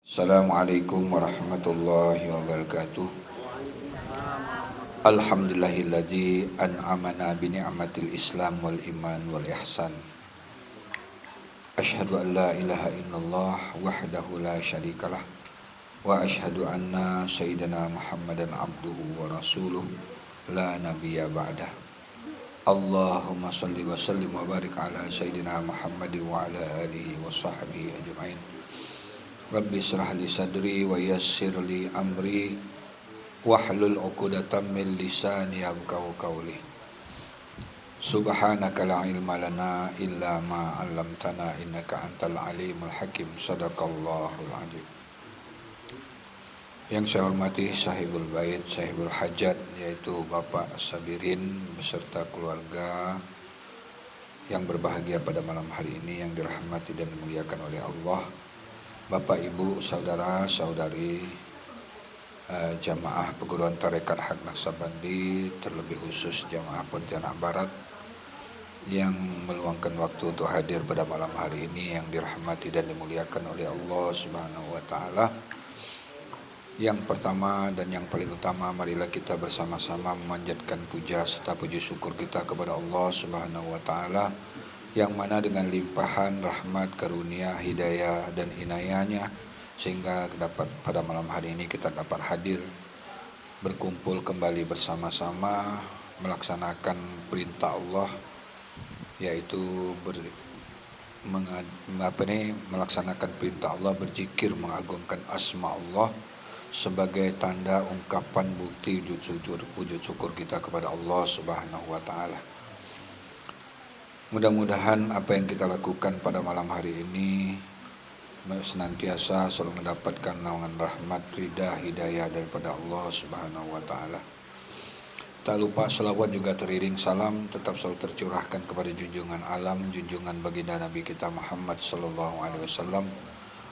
Assalamualaikum warahmatullahi wabarakatuh. Alhamdulillahilladzi an'amana bi ni'matil Islam wal iman wal ihsan. Asyhadu an la ilaha illallah wahdahu la syarikalah wa asyhadu anna sayyidina Muhammadan abduhu wa rasuluh la nabiyya ba'dah. Allahumma salli wa sallim wa barik ala sayyidina Muhammadin wa ala alihi wa sahbihi ajma'in. Rabbi israh li sadri wa yassir li amri wahlul 'uqdatam min lisani yafqahu qawli. Subhanaka la ilma lana illa ma 'allamtana innaka antal alimul hakim. Shadaqallahul azim. Yang saya hormati sahibul bait, sahibul hajat, yaitu Bapak Sabirin beserta keluarga yang berbahagia pada malam hari ini, yang dirahmati dan dimuliakan oleh Allah. Bapak, Ibu, saudara, saudari, jamaah perguruan tarekat Haq Naqsabandi, terlebih khusus jamaah Pontianak Barat yang meluangkan waktu untuk hadir pada malam hari ini, yang dirahmati dan dimuliakan oleh Allah Subhanahu wa taala. Yang pertama dan yang paling utama, marilah kita bersama-sama memanjatkan puja serta puji syukur kita kepada Allah Subhanahu wa taala, yang mana dengan limpahan rahmat, karunia, hidayah dan inayahnya sehingga dapat pada malam hari ini kita dapat hadir berkumpul kembali bersama-sama melaksanakan perintah Allah, yaitu melaksanakan perintah Allah, berzikir, mengagungkan asma Allah sebagai tanda ungkapan bukti wujud syukur kita kepada Allah Subhanahu wa taala. Mudah-mudahan apa yang kita lakukan pada malam hari ini senantiasa selalu mendapatkan naungan rahmat, ridha, hidayah daripada Allah Subhanahu wa taala. Tak lupa selawat juga teriring salam tetap selalu tercurahkan kepada junjungan alam, junjungan baginda Nabi kita Muhammad sallallahu alaihi wasallam.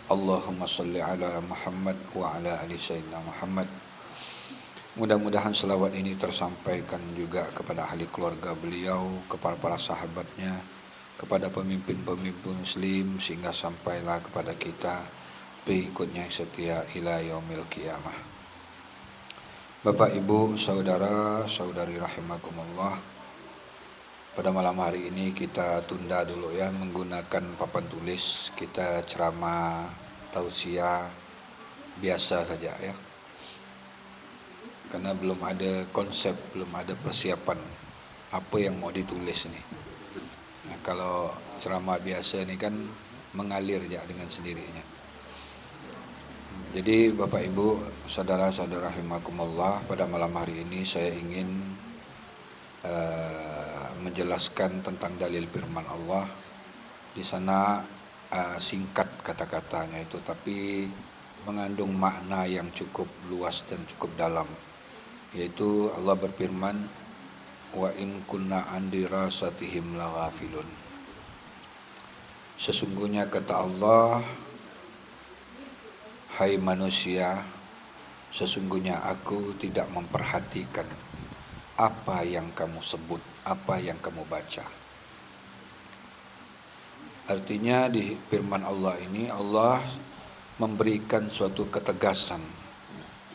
Allahumma salli ala Muhammad wa ala ali sayyidina Muhammad. Mudah-mudahan selawat ini tersampaikan juga kepada ahli keluarga beliau, kepada para sahabatnya, kepada pemimpin-pemimpin muslim, sehingga sampailah kepada kita pengikutnya yang setia ila yaumil qiyamah. Bapak, Ibu, saudara, saudari rahimakumullah, pada malam hari ini kita tunda dulu ya menggunakan papan tulis, kita ceramah tausiah biasa saja ya. Karena belum ada konsep, belum ada persiapan apa yang mau ditulis nih. Nah, kalau ceramah biasa ini kan mengalir aja dengan sendirinya. Jadi Bapak, Ibu, saudara-saudara rahimakumullah, pada malam hari ini saya ingin menjelaskan tentang dalil firman Allah. Di sana singkat kata-katanya itu, tapi mengandung makna yang cukup luas dan cukup dalam. Yaitu Allah berfirman, wa in kunna an dirasatihim laghafilun. Sesungguhnya kata Allah, hai manusia, sesungguhnya aku tidak memperhatikan apa yang kamu sebut, apa yang kamu baca. Artinya di firman Allah ini Allah memberikan suatu ketegasan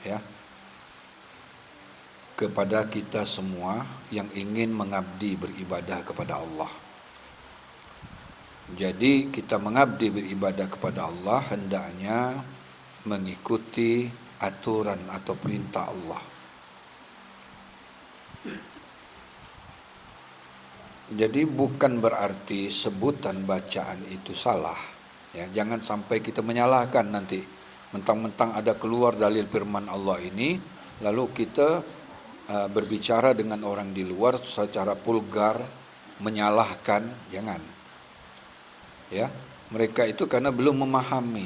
ya kepada kita semua yang ingin mengabdi beribadah kepada Allah. Jadi kita mengabdi beribadah kepada Allah hendaknya mengikuti aturan atau perintah Allah. Jadi bukan berarti sebutan bacaan itu salah ya, jangan sampai kita menyalahkan nanti mentang-mentang ada keluar dalil firman Allah ini lalu kita berbicara dengan orang di luar secara vulgar, menyalahkan, jangan. Ya, mereka itu karena belum memahami,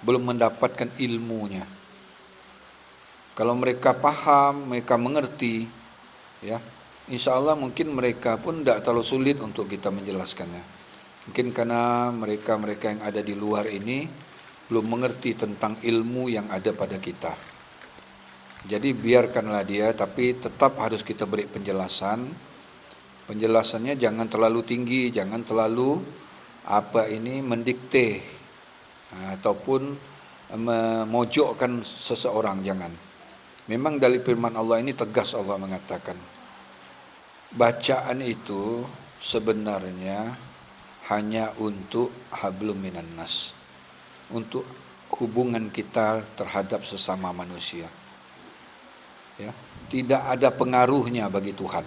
belum mendapatkan ilmunya. Kalau mereka paham, mereka mengerti, ya, insya Allah mungkin mereka pun tidak terlalu sulit untuk kita menjelaskannya. Mungkin karena mereka yang ada di luar ini belum mengerti tentang ilmu yang ada pada kita. Jadi biarkanlah dia, tapi tetap harus kita beri penjelasan. Penjelasannya jangan terlalu tinggi, jangan terlalu mendikte ataupun memojokkan seseorang, jangan. Memang dari firman Allah ini tegas Allah mengatakan, bacaan itu sebenarnya hanya untuk hablum minan nas, untuk hubungan kita terhadap sesama manusia. Ya, tidak ada pengaruhnya bagi Tuhan.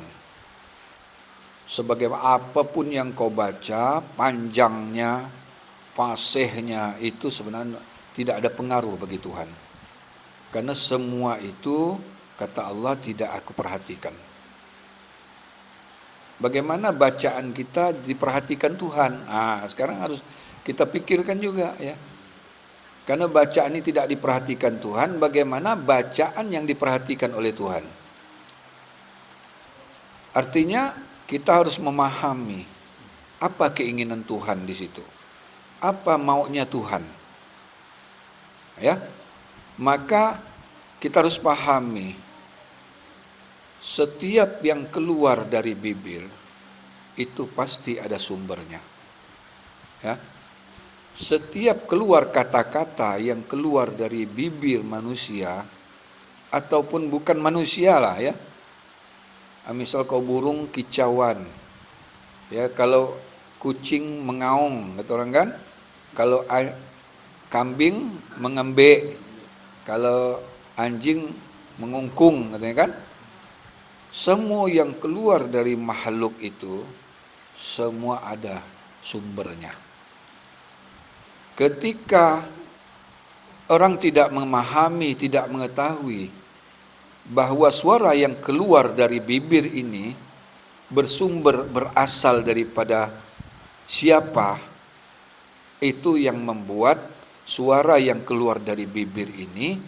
Sebagai apapun yang kau baca, panjangnya, fasihnya, itu sebenarnya tidak ada pengaruh bagi Tuhan. Karena semua itu, kata Allah, tidak aku perhatikan. Bagaimana bacaan kita diperhatikan Tuhan? Sekarang harus kita pikirkan juga, ya. Karena bacaan ini tidak diperhatikan Tuhan, bagaimana bacaan yang diperhatikan oleh Tuhan? Artinya kita harus memahami apa keinginan Tuhan di situ. Apa maunya Tuhan? Ya. Maka kita harus pahami, setiap yang keluar dari bibir itu pasti ada sumbernya. Ya. Setiap keluar kata-kata yang keluar dari bibir manusia ataupun bukan manusia lah, ya. Misal kau burung kicauan, ya, kalau kucing mengaung, kata orang kan. Kalau kambing mengembek, kalau anjing mengungkung, katanya kan. Semua yang keluar dari makhluk itu semua ada sumbernya. Ketika orang tidak memahami, tidak mengetahui bahwa suara yang keluar dari bibir ini berasal daripada siapa, itu yang membuat suara yang keluar dari bibir ini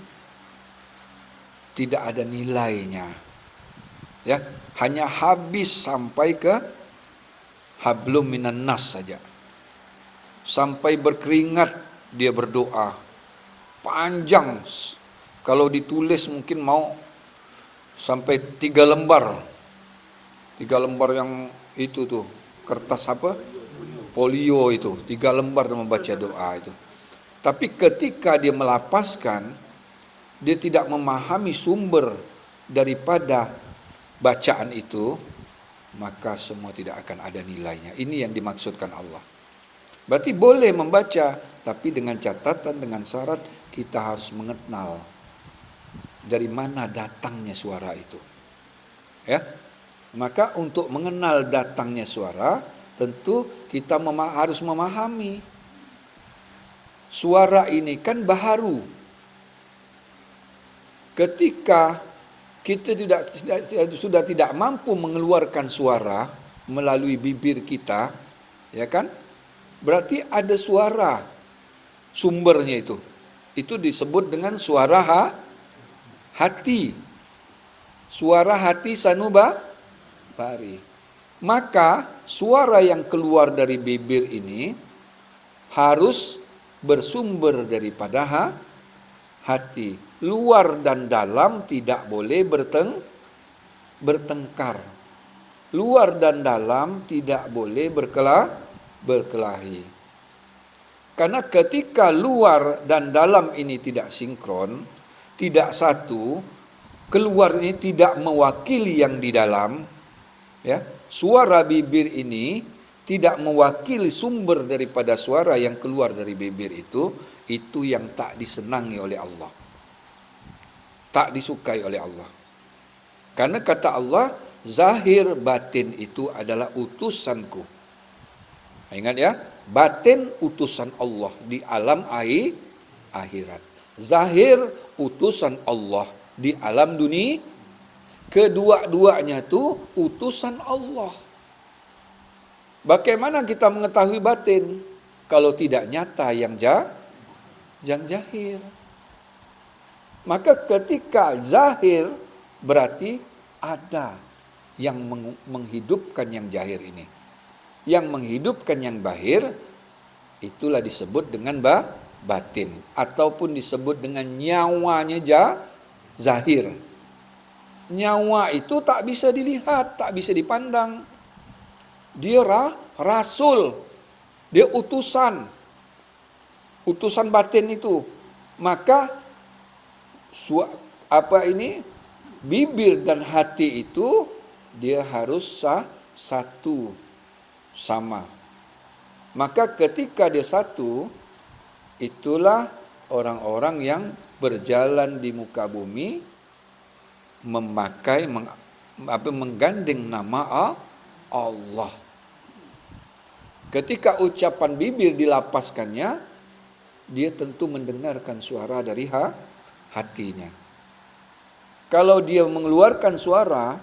tidak ada nilainya. Ya, hanya habis sampai ke hablum minan nas saja. Sampai berkeringat dia berdoa. Panjang. Kalau ditulis mungkin mau sampai 3 lembar. 3 lembar yang itu tuh, kertas apa? Polio itu, 3 lembar dia membaca doa itu. Tapi ketika dia melapaskan, dia tidak memahami sumber daripada bacaan itu, maka semua tidak akan ada nilainya. Ini yang dimaksudkan Allah. Berarti boleh membaca, tapi dengan catatan, dengan syarat kita harus mengenal dari mana datangnya suara itu. Ya. Maka untuk mengenal datangnya suara, tentu kita harus memahami suara ini kan baharu. Ketika kita sudah tidak mampu mengeluarkan suara melalui bibir kita, ya kan? Berarti ada suara sumbernya itu. Itu disebut dengan suara hati. Suara hati sanubari. Maka suara yang keluar dari bibir ini harus bersumber daripada hati. Luar dan dalam tidak boleh bertengkar. Luar dan dalam tidak boleh berkelahi. Karena ketika luar dan dalam ini tidak sinkron, tidak satu, keluar ini tidak mewakili yang di dalam, ya. Suara bibir ini tidak mewakili sumber daripada suara yang keluar dari bibir itu yang tak disenangi oleh Allah. Tak disukai oleh Allah. Karena kata Allah, zahir batin itu adalah utusanku. Ingat ya, batin utusan Allah di alam akhirat. Zahir utusan Allah di alam dunia. Kedua-duanya itu utusan Allah. Bagaimana kita mengetahui batin kalau tidak nyata yang zahir? Maka ketika zahir berarti ada yang menghidupkan yang zahir ini. Yang menghidupkan yang bahir itulah disebut dengan batin ataupun disebut dengan nyawanya zahir. Nyawa itu tak bisa dilihat, tak bisa dipandang. Dia rasul, dia utusan batin itu Maka bibir dan hati itu dia harus satu, sama. Maka ketika dia satu, itulah orang-orang yang berjalan di muka bumi menggandeng nama Allah. Ketika ucapan bibir dilapaskannya, dia tentu mendengarkan suara dari hatinya. Kalau dia mengeluarkan suara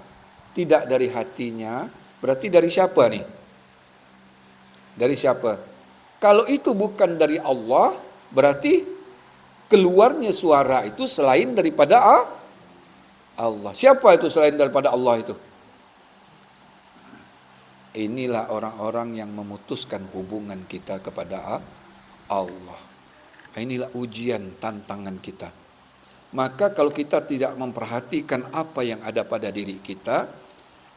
tidak dari hatinya, berarti dari siapa nih? Dari siapa? Kalau itu bukan dari Allah, berarti keluarnya suara itu selain daripada Allah. Siapa itu selain daripada Allah itu? Inilah orang-orang yang memutuskan hubungan kita kepada Allah. Inilah ujian, tantangan kita. Maka kalau kita tidak memperhatikan apa yang ada pada diri kita,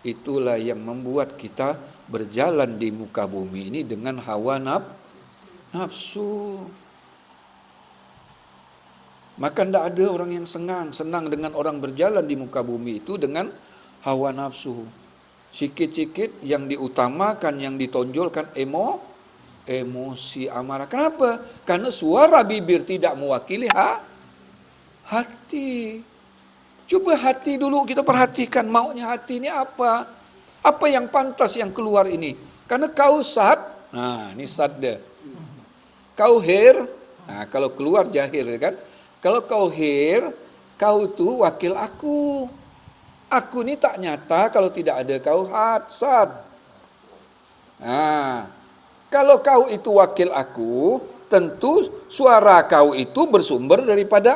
itulah yang membuat kita berjalan di muka bumi ini dengan hawa nafsu. Maka tidak ada orang yang senang dengan orang berjalan di muka bumi itu dengan hawa nafsu. Sikit-sikit yang diutamakan, yang ditonjolkan emosi, amarah. Kenapa? Karena suara bibir tidak mewakili hati. Coba hati dulu kita perhatikan, maunya hati ini apa? Apa yang pantas yang keluar ini? Karena kau sad, nah ini sad dia. Kau hir, nah kalau keluar jahir kan? Kalau kau hir, kau itu wakil aku. Aku ini tak nyata kalau tidak ada kau sad. Nah, kalau kau itu wakil aku, tentu suara kau itu bersumber daripada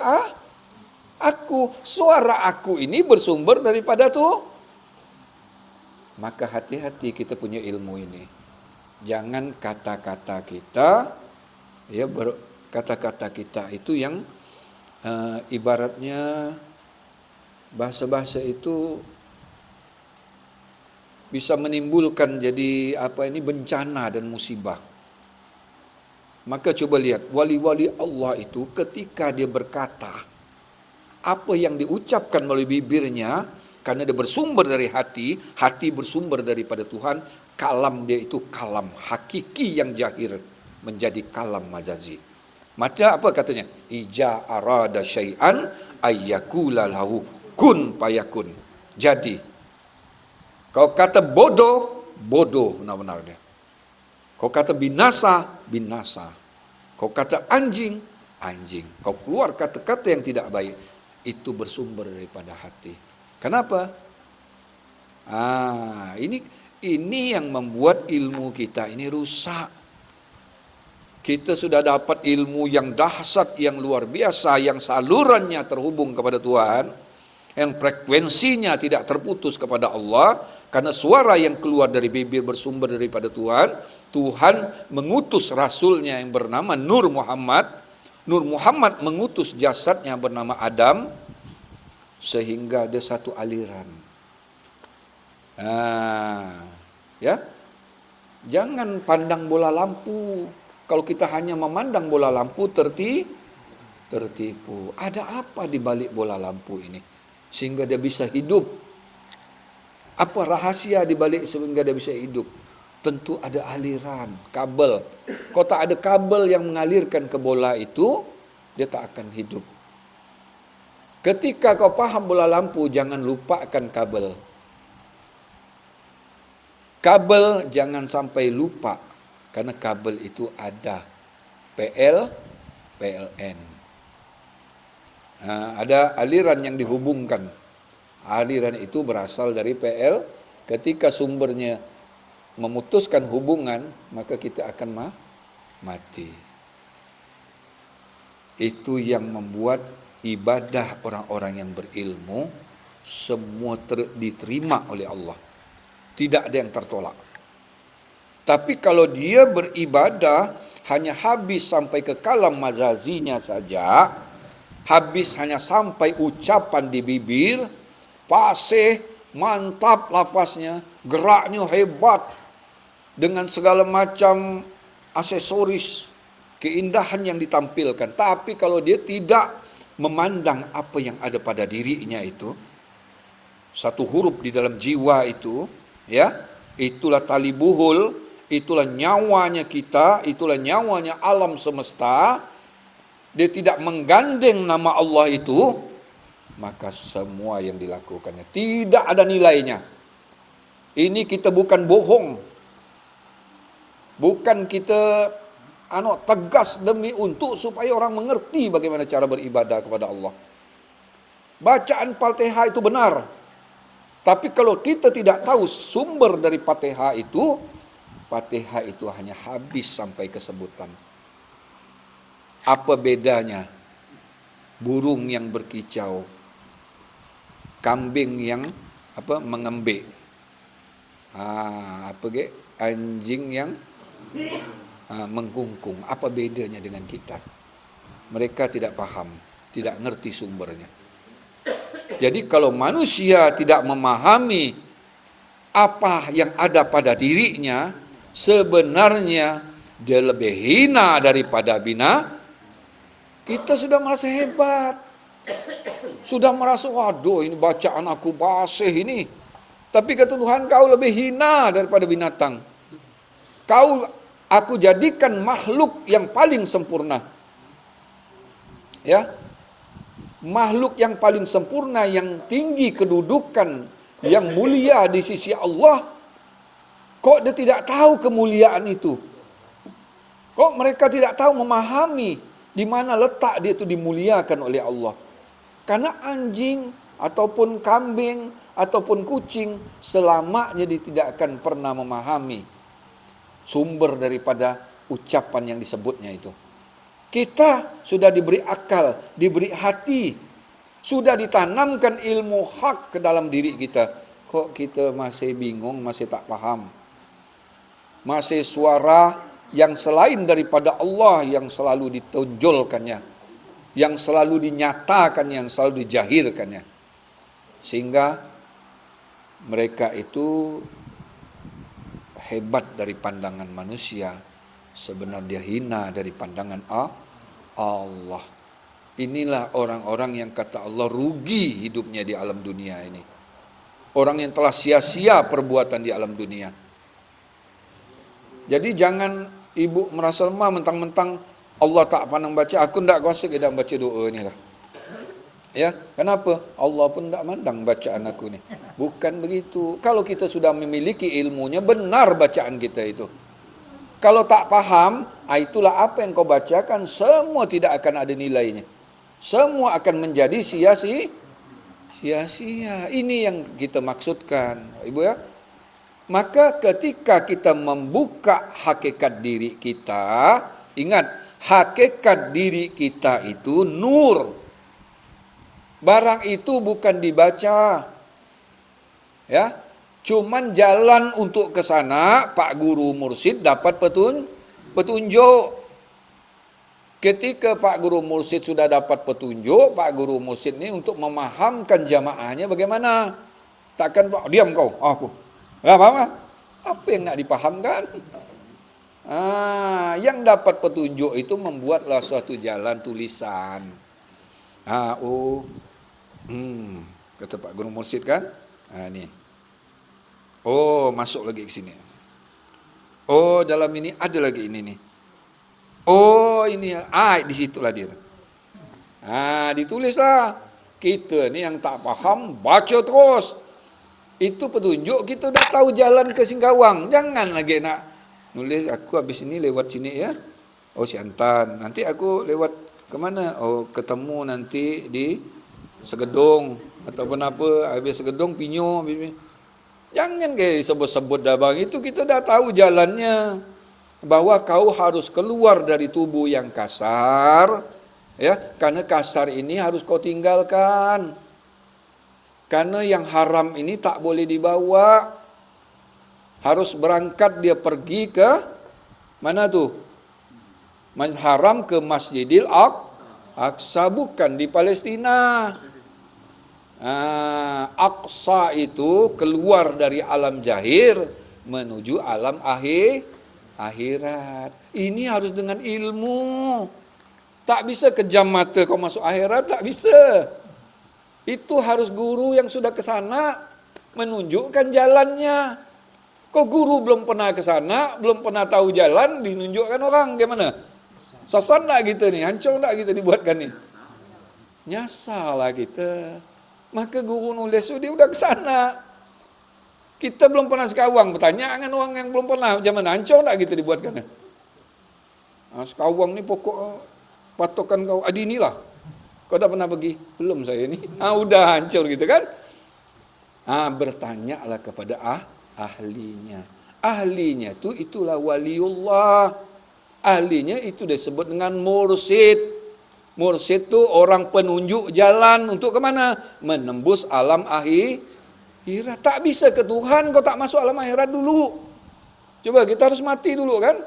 aku. Suara aku ini bersumber daripada tuh. Maka hati-hati kita punya ilmu ini. Jangan kata-kata kita, kata-kata kita itu yang ibaratnya bahasa-bahasa itu bisa menimbulkan jadi bencana dan musibah. Maka coba lihat wali-wali Allah itu ketika dia berkata, apa yang diucapkan melalui bibirnya, karena dia bersumber dari hati bersumber daripada Tuhan, kalam dia itu kalam hakiki yang jahir menjadi kalam majazi. Maka apa katanya? Ija arada syai'an ayyakula lahu kun payakun. Jadi, kau kata bodoh, benar-benarnya. Kau kata binasa, binasa. Kau kata anjing, anjing. Kau keluar kata-kata yang tidak baik, itu bersumber daripada hati. Kenapa? Ini yang membuat ilmu kita ini rusak. Kita sudah dapat ilmu yang dahsyat, yang luar biasa, yang salurannya terhubung kepada Tuhan, yang frekuensinya tidak terputus kepada Allah, karena suara yang keluar dari bibir bersumber daripada Tuhan. Tuhan mengutus rasulnya yang bernama Nur Muhammad. Nur Muhammad mengutus jasadnya bernama Adam, sehingga ada satu aliran. Jangan pandang bola lampu. Kalau kita hanya memandang bola lampu tertipu. Ada apa di balik bola lampu ini sehingga dia bisa hidup? Apa rahasia di balik sehingga dia bisa hidup? Tentu ada aliran, kabel. Kalau tak ada kabel yang mengalirkan ke bola itu, dia tak akan hidup. Ketika kau paham bola lampu, jangan lupakan kabel. Kabel jangan sampai lupa, karena kabel itu ada PLN. Ada aliran yang dihubungkan. Aliran itu berasal dari PL. Ketika sumbernya memutuskan hubungan, maka kita akan mati. Itu yang membuat ibadah orang-orang yang berilmu semua diterima oleh Allah. Tidak ada yang tertolak. Tapi kalau dia beribadah hanya habis sampai ke kalam majazinya saja, habis hanya sampai ucapan di bibir, fasih, mantap lafaznya, geraknya hebat, dengan segala macam aksesoris, keindahan yang ditampilkan. Tapi kalau dia tidak memandang apa yang ada pada dirinya itu, satu huruf di dalam jiwa itu, ya, itulah tali buhul, itulah nyawanya kita, itulah nyawanya alam semesta. Dia tidak menggandeng nama Allah itu, maka semua yang dilakukannya tidak ada nilainya. Ini kita bukan bohong, bukan kita tegas demi untuk supaya orang mengerti bagaimana cara beribadah kepada Allah. Bacaan Fatihah itu benar, tapi kalau kita tidak tahu sumber dari Fatihah itu hanya habis sampai kesebutan. Apa bedanya burung yang berkicau, kambing yang mengembik, anjing yang mengkungkung? Apa bedanya dengan kita? Mereka tidak paham, tidak ngerti sumbernya. Jadi kalau manusia tidak memahami apa yang ada pada dirinya, sebenarnya dia lebih hina daripada bina. Kita sudah merasa hebat, sudah merasa, waduh ini bacaan aku basih ini. Tapi kata Tuhan, kau lebih hina daripada binatang. Aku jadikan makhluk yang paling sempurna. Ya, makhluk yang paling sempurna, yang tinggi kedudukan, yang mulia di sisi Allah. Kok dia tidak tahu kemuliaan itu? Kok mereka tidak tahu memahami di mana letak dia itu dimuliakan oleh Allah? Karena anjing ataupun kambing ataupun kucing selamanya dia tidak akan pernah memahami sumber daripada ucapan yang disebutnya itu. Kita sudah diberi akal, diberi hati, sudah ditanamkan ilmu hak ke dalam diri kita. Kok kita masih bingung, masih tak paham? Masih suara yang selain daripada Allah yang selalu ditonjolkannya, yang selalu dinyatakan, yang selalu dijahirkannya. Sehingga mereka itu hebat dari pandangan manusia, sebenarnya hina dari pandangan Allah. Inilah orang-orang yang kata Allah rugi hidupnya di alam dunia ini. Orang yang telah sia-sia perbuatan di alam dunia. Jadi jangan ibu merasa lemah mentang-mentang Allah tak pandang baca, aku tidak kuasa kita baca doa ni lah. Ya, kenapa? Allah pun tidak mandang bacaan aku ni. Bukan begitu. Kalau kita sudah memiliki ilmunya, benar bacaan kita itu. Kalau tak paham, itulah apa yang kau bacakan, semua tidak akan ada nilainya. Semua akan menjadi sia-sia. Ini yang kita maksudkan, Ibu ya. Maka ketika kita membuka hakikat diri kita, ingat, hakikat diri kita itu nur. Barang itu bukan dibaca. Ya, cuman jalan untuk ke sana, Pak Guru Mursyid dapat petunjuk. Ketika Pak Guru Mursyid sudah dapat petunjuk, Pak Guru Mursyid ini untuk memahamkan jamaahnya bagaimana? Takkan diam kau, aku. Gak paham? Apa yang nak dipahamkan? Yang dapat petunjuk itu membuatlah suatu jalan tulisan. Kata Pak Guru Mursyid kan? Ni. Oh, masuk lagi ke sini. Oh, dalam ini ada lagi ini nih. Oh, ini. Di situlah dia. Ditulislah. Kita ni yang tak paham, baca terus. Itu petunjuk, kita dah tahu jalan ke Singkawang. Jangan lagi nak nulis, aku habis ini lewat sini ya. Oh, Siantan. Nanti aku lewat ke mana? Oh, ketemu nanti di Segedung ataupun apa, habis Segedung Pinyo. Jangan kayak sebut-sebut dah bang. Itu kita dah tahu jalannya. Bahwa kau harus keluar dari tubuh yang kasar, ya, karena kasar ini harus kau tinggalkan. Karena yang haram ini tak boleh dibawa. Harus berangkat dia pergi ke mana tuh? Haram ke Masjidil Aqsa, bukan di Palestina. Aqsa itu keluar dari alam zahir menuju alam akhirat. Ini harus dengan ilmu. Tak bisa kejam mata kau masuk akhirat, tak bisa. Itu harus guru yang sudah ke sana menunjukkan jalannya. Kau guru belum pernah ke sana, belum pernah tahu jalan, dinunjukkan orang gimana? Sasar tak kita ni? Hancur tak kita dibuatkan ni? Nyasalah kita. Maka guru nulis tu dia udah ke sana. Kita belum pernah sekawang, bertanya dengan orang yang belum pernah, macam mana? Hancur tak kita dibuatkan? Sekawang ni pokok patokan kau, adi inilah. Kau dah pernah pergi? Belum saya ni. Udah hancur gitu kan? Bertanyalah kepada ahlinya. Ahlinya tu itulah waliullah. Ahlinya itu disebut dengan mursyid. Mursyid tu orang penunjuk jalan untuk ke mana? Menembus alam akhirat. Tak bisa ke Tuhan kau tak masuk alam akhirat dulu. Coba kita harus mati dulu kan?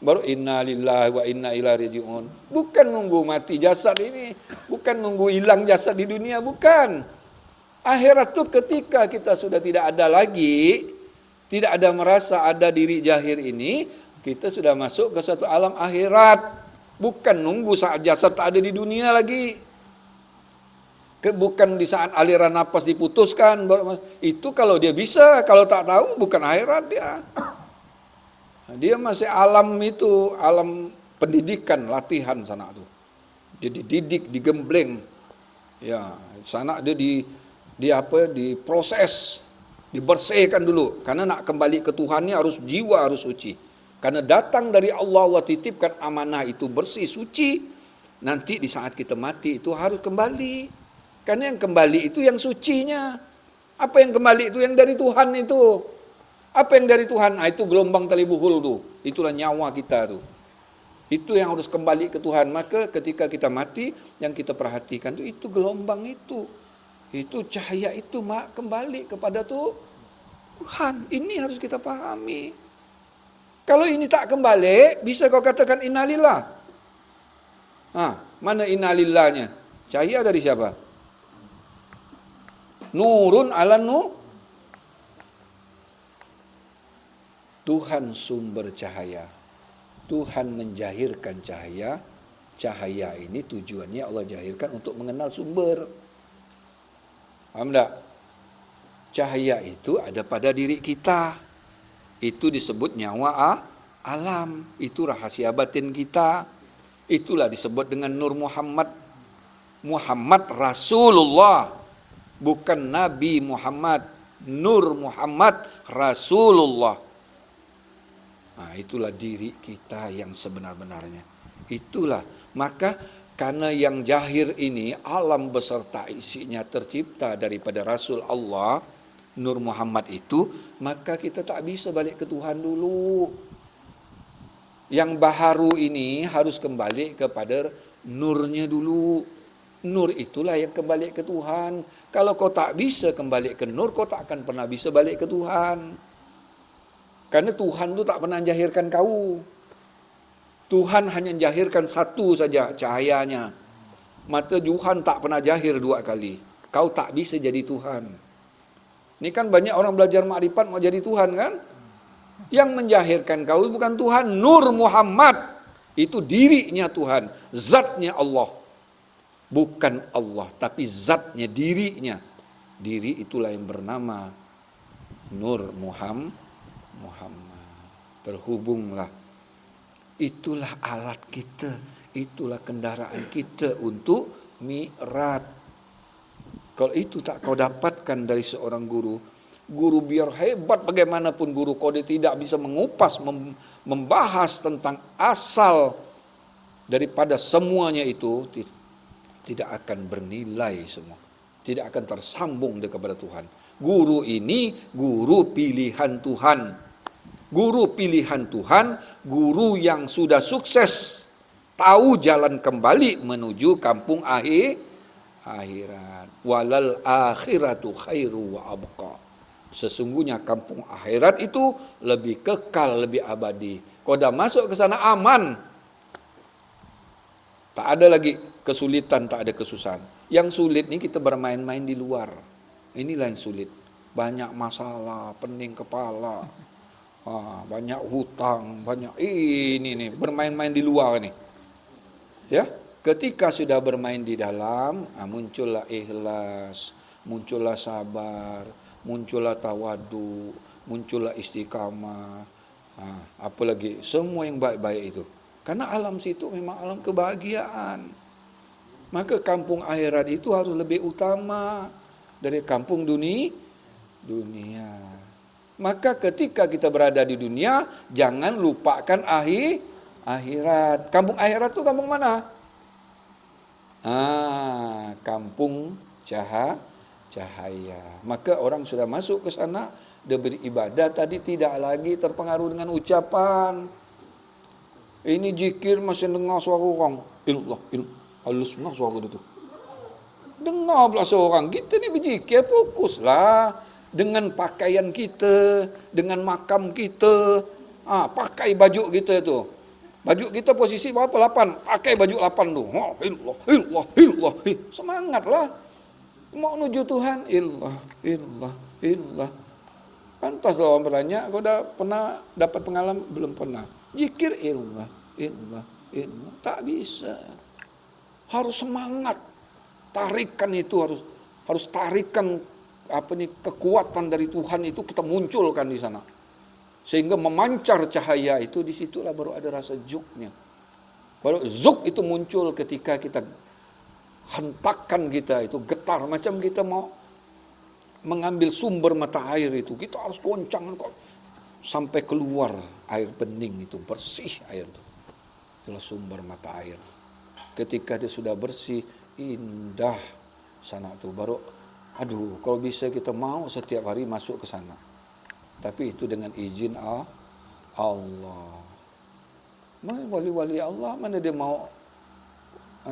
Baru inna lillahi wa inna ilaihi raji'un. Bukan nunggu mati jasad ini, bukan nunggu hilang jasad di dunia, bukan. Akhirat tu ketika kita sudah tidak ada lagi, tidak ada merasa ada diri jahir ini, kita sudah masuk ke satu alam akhirat. Bukan nunggu saat jasad tak ada di dunia lagi. Bukan di saat aliran nafas diputuskan. Itu kalau dia bisa, kalau tak tahu bukan akhirat dia. Dia masih alam itu, alam pendidikan, latihan sana tu. Dia dididik, digembleng. Ya, sana dia diproses, dibersihkan dulu. Karena nak kembali ke Tuhan ni harus jiwa harus suci. Karena datang dari Allah, Allah titipkan amanah itu bersih, suci. Nanti di saat kita mati itu harus kembali. Karena yang kembali itu yang sucinya. Apa yang kembali itu yang dari Tuhan itu. Apa yang dari Tuhan? Itu gelombang tali buhul tu. Itulah nyawa kita tu. Itu yang harus kembali ke Tuhan. Maka ketika kita mati, yang kita perhatikan tu itu gelombang itu. Itu cahaya itu kembali kepada Tuhan. Ini harus kita pahami. Kalau ini tak kembali, bisa kau katakan innalillah. Mana innalillahnya? Cahaya dari siapa? Nurun ala nur. Tuhan sumber cahaya. Tuhan menjahirkan cahaya. Cahaya ini tujuannya Allah jahirkan untuk mengenal sumber. Paham tak? Cahaya itu ada pada diri kita. Itu disebut nyawa alam. Itu rahasia batin kita. Itulah disebut dengan Nur Muhammad. Muhammad Rasulullah. Bukan Nabi Muhammad. Nur Muhammad Rasulullah. Itulah diri kita yang sebenar-benarnya. Itulah. Maka karena yang jahir ini, alam beserta isinya tercipta daripada Rasul Allah, Nur Muhammad itu, maka kita tak bisa balik ke Tuhan dulu. Yang baharu ini harus kembali kepada nurnya dulu. Nur itulah yang kembali ke Tuhan. Kalau kau tak bisa kembali ke nur, kau tak akan pernah bisa balik ke Tuhan. Karena Tuhan tu tak pernah jahirkan kau. Tuhan hanya jahirkan satu saja cahayanya. Mata Tuhan tak pernah jahir dua kali. Kau tak bisa jadi Tuhan. Ini kan banyak orang belajar makrifat mau jadi Tuhan kan? Yang menjahirkan kau bukan Tuhan. Nur Muhammad. Itu dirinya Tuhan. Zatnya Allah. Bukan Allah. Tapi zatnya, dirinya. Diri itulah yang bernama Nur Muhammad. Terhubunglah. Itulah alat kita. Itulah kendaraan kita untuk mi'raj. Kalau itu tak kau dapatkan dari seorang guru. Guru biar hebat bagaimanapun guru, kau dia tidak bisa mengupas, membahas tentang asal daripada semuanya itu, tidak akan bernilai semua. Tidak akan tersambung kepada Tuhan. Guru ini guru pilihan Tuhan. Guru pilihan Tuhan, guru yang sudah sukses, tahu jalan kembali menuju kampung akhirat. Walal akhiratu khairu wa abqa. Sesungguhnya kampung akhirat itu lebih kekal, lebih abadi. Kau dah masuk ke sana aman. Tak ada lagi kesulitan, tak ada kesusahan. Yang sulit ni kita bermain-main di luar. Inilah yang sulit. Banyak masalah, pening kepala. Banyak hutang, banyak ini nih, bermain-main di luar nih. Ya, ketika sudah bermain di dalam, muncullah ikhlas, muncullah sabar, muncullah tawadu, muncullah istiqamah. Apalagi semua yang baik-baik itu. Karena alam situ memang alam kebahagiaan. Maka kampung akhirat itu harus lebih utama dari kampung dunia. Maka ketika kita berada di dunia, jangan lupakan akhirat. Kampung akhirat itu kampung mana? Kampung cahaya. Maka orang sudah masuk ke sana, dia beribadah tadi tidak lagi terpengaruh dengan ucapan. Ini zikir masih dengar suara orang. Ilallah. Halus benar suara itu. Dengar pula suara orang. Kita ni berzikir, fokuslah. Dengan pakaian kita, dengan makam kita, pakai baju kita tu. Baju kita posisi berapa? 8. Pakai baju 8 tu. Illah. Semangatlah. Mau menuju Tuhan. Illah. Pantaslah orang bertanya, kau dah pernah dapat pengalaman? Belum pernah. Zikir illah. Tak bisa. Harus semangat. Tarikan itu harus tarikan kekuatan dari Tuhan itu kita munculkan di sana. Sehingga memancar cahaya itu, disitulah baru ada rasa zuknya. Baru zuk itu muncul ketika kita hentakan kita itu getar. Macam kita mau mengambil sumber mata air itu. Kita harus goncang sampai keluar air bening itu. Bersih air itu. Itulah sumber mata air. Ketika dia sudah bersih, indah sana tuh. Baru kalau bisa kita mau setiap hari masuk ke sana. Tapi itu dengan izin Allah. Wali-wali Allah mana dia mau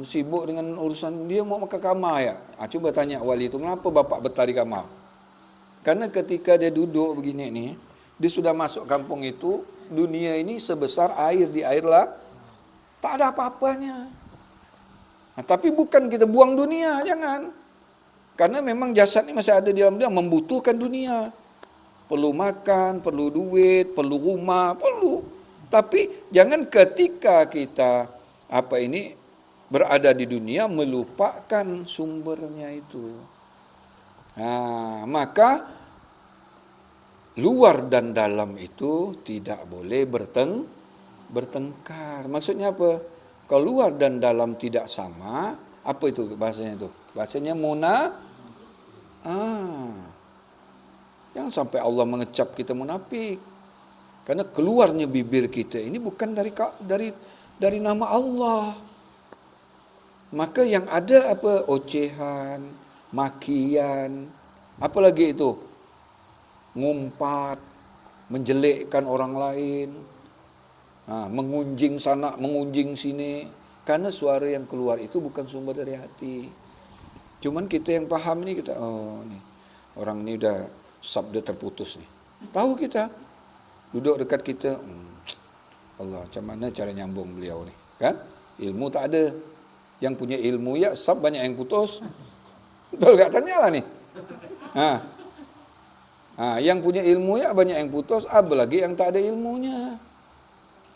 sibuk dengan urusan dia mau ke kamar ya. Cuba tanya wali itu, kenapa bapak betah di kamar? Karena ketika dia duduk begini nih, dia sudah masuk kampung itu, dunia ini sebesar air di air lah. Tak ada apa-apanya. Tapi bukan kita buang dunia, jangan. Karena memang jasad ini masih ada di dalam dia, membutuhkan dunia. Perlu makan, perlu duit, perlu rumah, perlu. Tapi jangan ketika kita berada di dunia melupakan sumbernya itu. Maka luar dan dalam itu tidak boleh bertengkar. Maksudnya apa? Kalau luar dan dalam tidak sama, apa itu bahasanya itu? Bahasanya jangan sampai Allah mengecap kita munafik. Karena keluarnya bibir kita ini bukan dari nama Allah. Maka yang ada ocehan, makian, apalagi itu? Ngumpat, menjelekkan orang lain, mengunjing sana, mengunjing sini. Karena suara yang keluar itu bukan sumber dari hati. Cuman kita yang paham ini, kita, nih, orang ini udah sabda terputus nih. Tahu kita, duduk dekat kita, Allah, macam mana cara nyambung beliau nih, kan? Ilmu tak ada. Yang punya ilmu ya, sab banyak yang putus. Betul gak? Tanyalah nih. Yang punya ilmu ya banyak yang putus, apalagi yang tak ada ilmunya.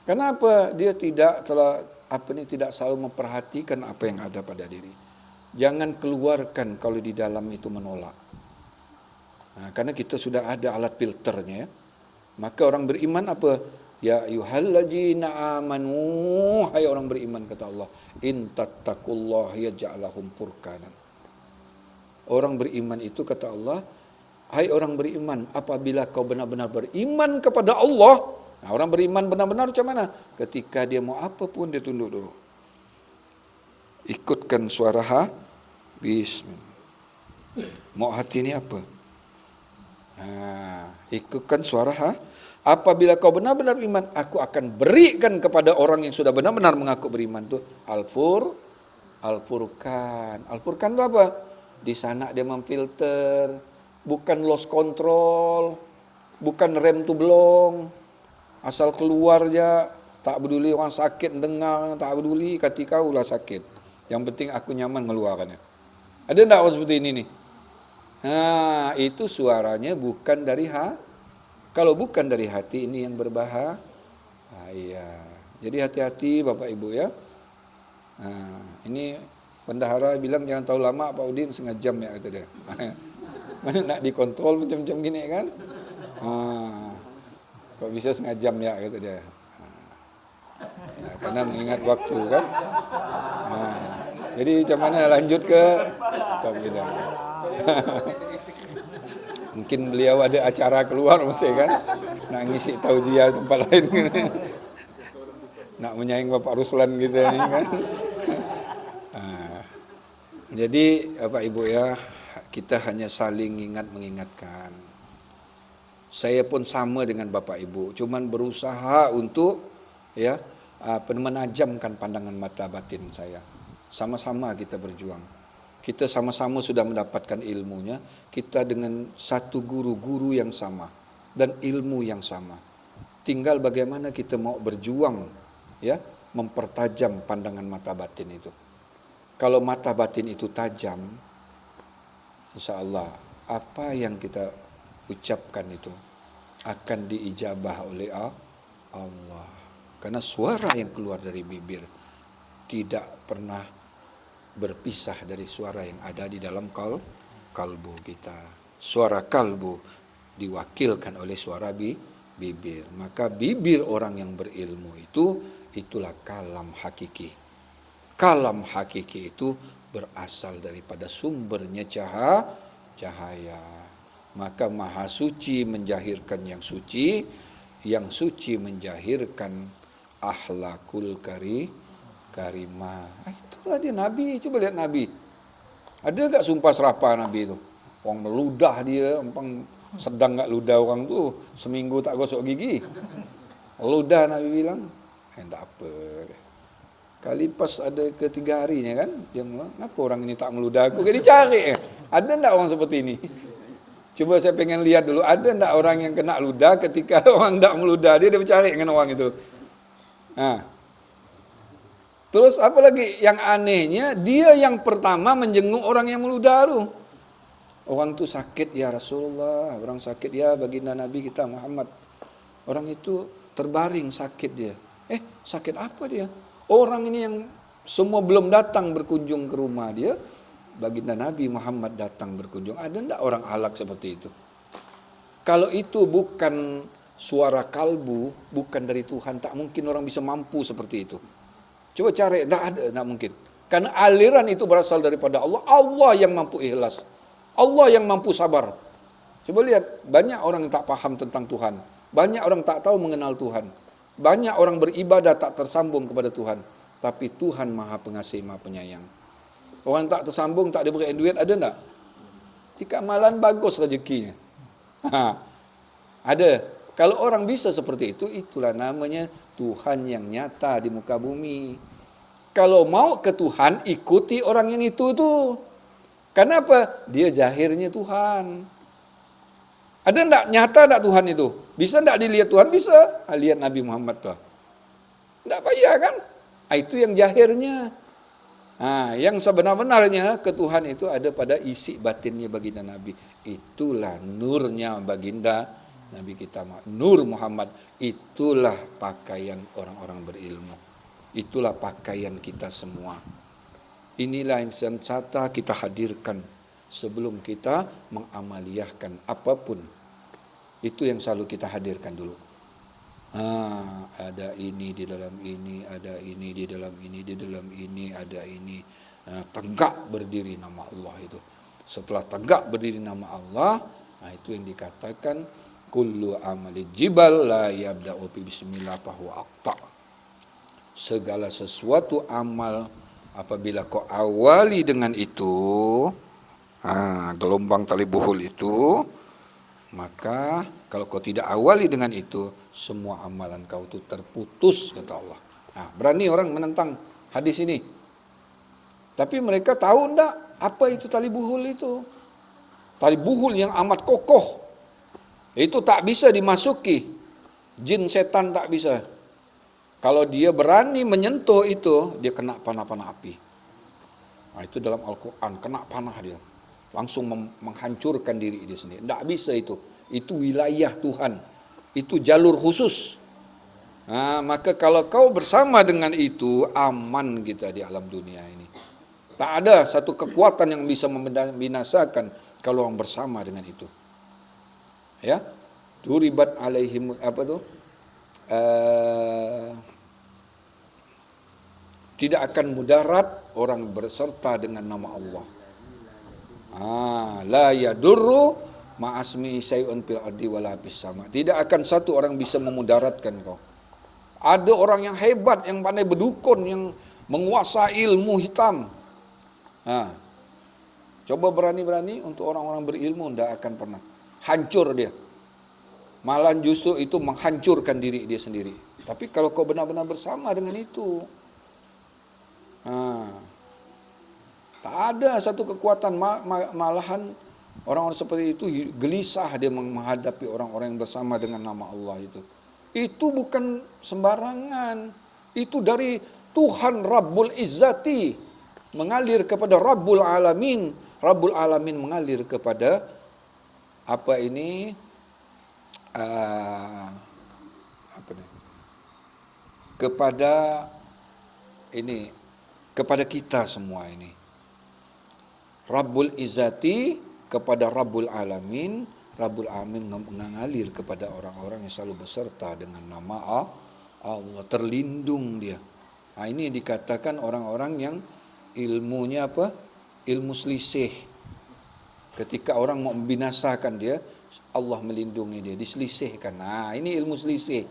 Kenapa? Dia tidak selalu memperhatikan apa yang ada pada diri. Jangan keluarkan kalau di dalam itu menolak. Karena kita sudah ada alat filternya. Maka orang beriman apa? Ya ayyuhalladzina amanu, hai orang beriman kata Allah, in tattaqullaha yaj'al lahum furqanan. Orang beriman itu kata Allah, hai orang beriman, apabila kau benar-benar beriman kepada Allah. Orang beriman benar-benar macam mana? Ketika dia mau apapun dia tunduk dulu. Ikutkan suara bismillah. Mau hati ini apa? Ikutkan suara apabila kau benar-benar beriman, aku akan berikan kepada orang yang sudah benar-benar mengaku beriman tuh Al-Furqan. Al-Furqan itu apa? Di sana dia memfilter, bukan lost control, bukan rem to belong. Asal keluar aja, tak peduli orang sakit dengar, tak peduli ketika kau lah sakit. Yang penting aku nyaman mengeluarkannya. Ada enggak orang seperti ini nih? Itu suaranya bukan dari Kalau bukan dari hati, ini yang berbahaya. Jadi hati-hati Bapak Ibu ya. Ini bendahara bilang jangan tahu lama Pak Udin, setengah jam ya kata dia. Mana nak dikontrol macam-macam gini kan? Kok bisa setengah jam ya kata dia. Karena mengingat waktu kan. Jadi macam mana lanjut ke stop kita. Mungkin beliau ada acara keluar mesti kan, nak ngisi tauziah tempat lain nak menyaing Bapak Ruslan gitu ni kan. Jadi Bapak Ibu ya, kita hanya saling mengingatkan. Saya pun sama dengan Bapak Ibu, cuman berusaha untuk ya menajamkan pandangan mata batin saya. Sama-sama kita berjuang. Kita sama-sama sudah mendapatkan ilmunya, kita dengan satu guru yang sama dan ilmu yang sama. Tinggal bagaimana kita mau berjuang ya, mempertajam pandangan mata batin itu. Kalau mata batin itu tajam, insya Allah apa yang kita ucapkan itu akan diijabah oleh Allah. Karena suara yang keluar dari bibir tidak pernah berpisah dari suara yang ada di dalam kalbu kita. Suara kalbu diwakilkan oleh suara bibir. Maka bibir orang yang berilmu itulah kalam hakiki. Kalam hakiki itu berasal daripada sumbernya cahaya. Maka maha suci menjahirkan yang suci menjahirkan akhlakul karimah. Itulah dia Nabi. Coba lihat Nabi. Ada gak sumpah serapah Nabi itu? Orang meludah dia, sedang gak ludah orang tu, seminggu tak gosok gigi. Ludah Nabi bilang, tak apa. Kali pas ada ketiga harinya kan, dia bilang, kenapa orang ini tak meludah aku? Jadi cari. Ada tak orang seperti ini? Coba saya pengen lihat dulu, ada tak orang yang kena ludah ketika orang tak meludah dia bercari dengan orang itu. Terus apa lagi yang anehnya, dia yang pertama menjenguk orang yang meludah tu. Orang tu sakit ya Rasulullah, orang sakit ya baginda Nabi kita Muhammad. Orang itu terbaring sakit dia. Sakit apa dia? Orang ini yang semua belum datang berkunjung ke rumah dia, baginda Nabi Muhammad datang berkunjung. Ada enggak orang halak seperti itu? Kalau itu bukan suara kalbu, bukan dari Tuhan, tak mungkin orang bisa mampu seperti itu. Coba cari, tak mungkin. Karena aliran itu berasal daripada Allah. Allah yang mampu ikhlas. Allah yang mampu sabar. Coba lihat, banyak orang yang tak paham tentang Tuhan. Banyak orang tak tahu mengenal Tuhan. Banyak orang beribadah tak tersambung kepada Tuhan. Tapi Tuhan maha pengasih, maha penyayang. Orang tak tersambung, tak ada beri duit, ada tak? Di amalan bagus rezekinya. Ada. Kalau orang bisa seperti itu, itulah namanya Tuhan yang nyata di muka bumi. Kalau mau ke Tuhan, ikuti orang yang itu tuh. Kenapa? Dia zahirnya Tuhan. Ada enggak nyata enggak Tuhan itu? Bisa enggak dilihat Tuhan? Bisa. Lihat Nabi Muhammad tuh. Enggak payah kan? Itu yang zahirnya. Yang sebenar-benarnya ke Tuhan itu ada pada isi batinnya baginda Nabi. Itulah nurnya baginda Nabi kita, Nur Muhammad. Itulah pakaian orang-orang berilmu. Itulah pakaian kita semua. Inilah yang sensata kita hadirkan sebelum kita mengamaliyahkan apapun. Itu yang selalu kita hadirkan dulu. Ada ini di dalam ini, ada ini di dalam ini, di dalam ini, ada ini. Tegak berdiri nama Allah itu. Setelah tegak berdiri nama Allah, itu yang dikatakan kullu amali jibal la yabda'u bi bismillah fahuwa aqta. Segala sesuatu amal apabila kau awali dengan itu, gelombang tali buhul itu, maka kalau kau tidak awali dengan itu, semua amalan kau itu terputus, kata Allah. Berani orang menentang hadis ini. Tapi mereka tahu enggak apa itu tali buhul itu? Tali buhul yang amat kokoh. Itu tak bisa dimasuki. Jin setan tak bisa. Kalau dia berani menyentuh itu, dia kena panah-panah api. Itu dalam Al-Quran, kena panah dia. Langsung menghancurkan diri dia sendiri. Tidak bisa itu. Itu wilayah Tuhan. Itu jalur khusus. Maka kalau kau bersama dengan itu, aman kita di alam dunia ini. Tak ada satu kekuatan yang bisa membinasakan kalau orang bersama dengan itu. Ya, duribat alaihim tidak akan mudarat orang berserta dengan nama Allah. La yadurru ma'asmi syai'un fil ardi wala fis sama. Tidak akan satu orang bisa memudaratkan kau. Ada orang yang hebat, yang pandai berdukun, yang menguasai ilmu hitam. Coba berani-berani untuk orang-orang berilmu, tidak akan pernah. Hancur dia. Malah justru itu menghancurkan diri dia sendiri. Tapi kalau kau benar-benar bersama dengan itu, tak ada satu kekuatan, malahan orang-orang seperti itu gelisah dia menghadapi orang-orang yang bersama dengan nama Allah itu. Itu bukan sembarangan. Itu dari Tuhan Rabbul Izzati mengalir kepada Rabbul Alamin. Rabbul Alamin mengalir kepada kepada kita semua ini. Rabbul Izzati kepada Rabbul Alamin. Rabbul Alamin mengalir kepada orang-orang yang selalu beserta dengan nama Allah, terlindung dia. Ini dikatakan orang-orang yang ilmunya ilmu selisih. Ketika orang mau membinasakan dia, Allah melindungi dia, diselisihkan. Ini ilmu selisih.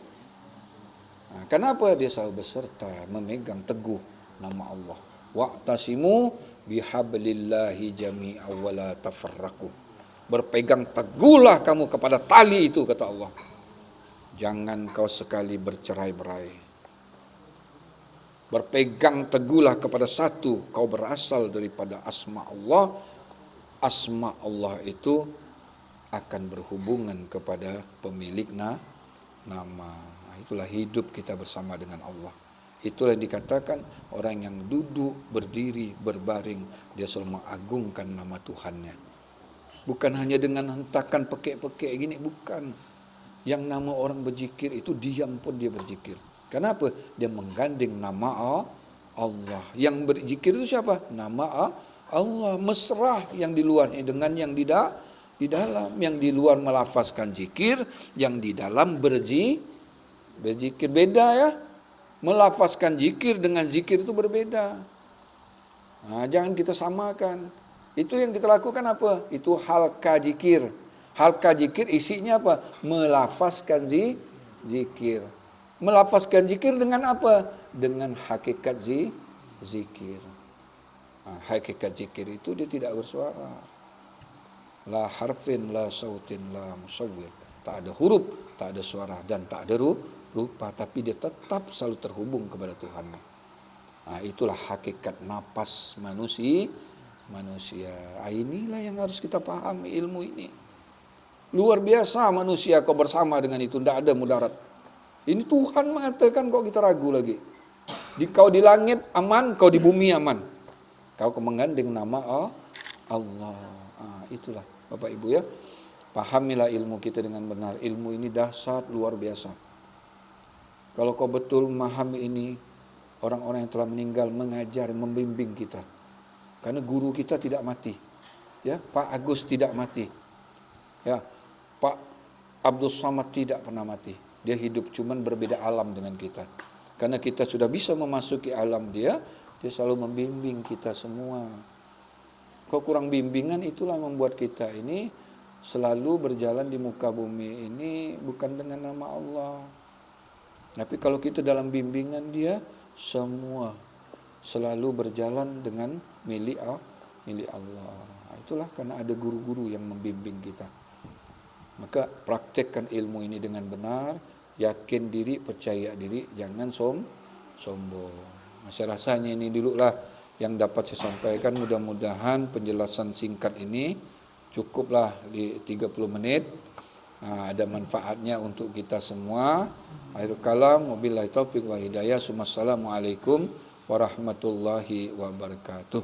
Kenapa dia selalu beserta, memegang teguh nama Allah. Wa'tasimu bihablillahi jami'a wa la tafarraqu. Berpegang teguhlah kamu kepada tali itu, kata Allah. Jangan kau sekali bercerai-berai. Berpegang teguhlah kepada satu, kau berasal daripada asma Allah. Asma Allah itu akan berhubungan kepada pemilik nama. Itulah hidup kita bersama dengan Allah. Itulah yang dikatakan orang yang duduk, berdiri, berbaring, dia selalu mengagungkan nama Tuhannya. Bukan hanya dengan hentakan pekek-pekek gini, bukan. Yang nama orang berzikir itu diam pun dia berzikir. Kenapa? Dia menggandeng nama Allah. Yang berzikir itu siapa? Nama Allah. Mesra yang di luar dengan yang di dalam. Yang di luar melafazkan zikir, yang di dalam berzikir. Beda ya. Melafazkan zikir dengan zikir itu berbeda. Jangan kita samakan. Itu yang kita lakukan apa? Itu halqa zikir. Halqa zikir isinya apa? Melafazkan zikir. Melafazkan zikir dengan apa? Dengan hakikat zikir. Hakikat zikir itu dia tidak bersuara. La harfin, la sautin, la musawwir. Tak ada huruf, tak ada suara, dan tak ada rupa. Tapi dia tetap selalu terhubung kepada Tuhan. Itulah hakikat napas manusia. Inilah yang harus kita pahami ilmu ini. Luar biasa manusia kau bersama dengan itu, tidak ada mudarat. Ini Tuhan mengatakan, kok kita ragu lagi. Kau di langit aman, kau di bumi aman. Kau menggandeng nama Allah. Itulah Bapak Ibu ya. Pahamilah ilmu kita dengan benar. Ilmu ini dahsyat, luar biasa. Kalau kau betul memahami ini, orang-orang yang telah meninggal mengajar, membimbing kita. Karena guru kita tidak mati. Ya, Pak Agus tidak mati. Ya, Pak Abdul Somad tidak pernah mati. Dia hidup, cuman berbeda alam dengan kita. Karena kita sudah bisa memasuki alam dia selalu membimbing kita semua. Kok kurang bimbingan, itulah membuat kita ini selalu berjalan di muka bumi ini bukan dengan nama Allah. Tapi kalau kita dalam bimbingan dia, semua selalu berjalan dengan milik Allah. Itulah karena ada guru-guru yang membimbing kita. Maka praktekkan ilmu ini dengan benar, yakin diri, percaya diri, jangan sombong. Saya rasanya ini dululah yang dapat saya sampaikan. Mudah-mudahan penjelasan singkat ini cukuplah di 30 menit. Ada manfaatnya untuk kita semua. Akhirul kalam, wabillahi taufiq wa hidayah. Assalamualaikum warahmatullahi wabarakatuh.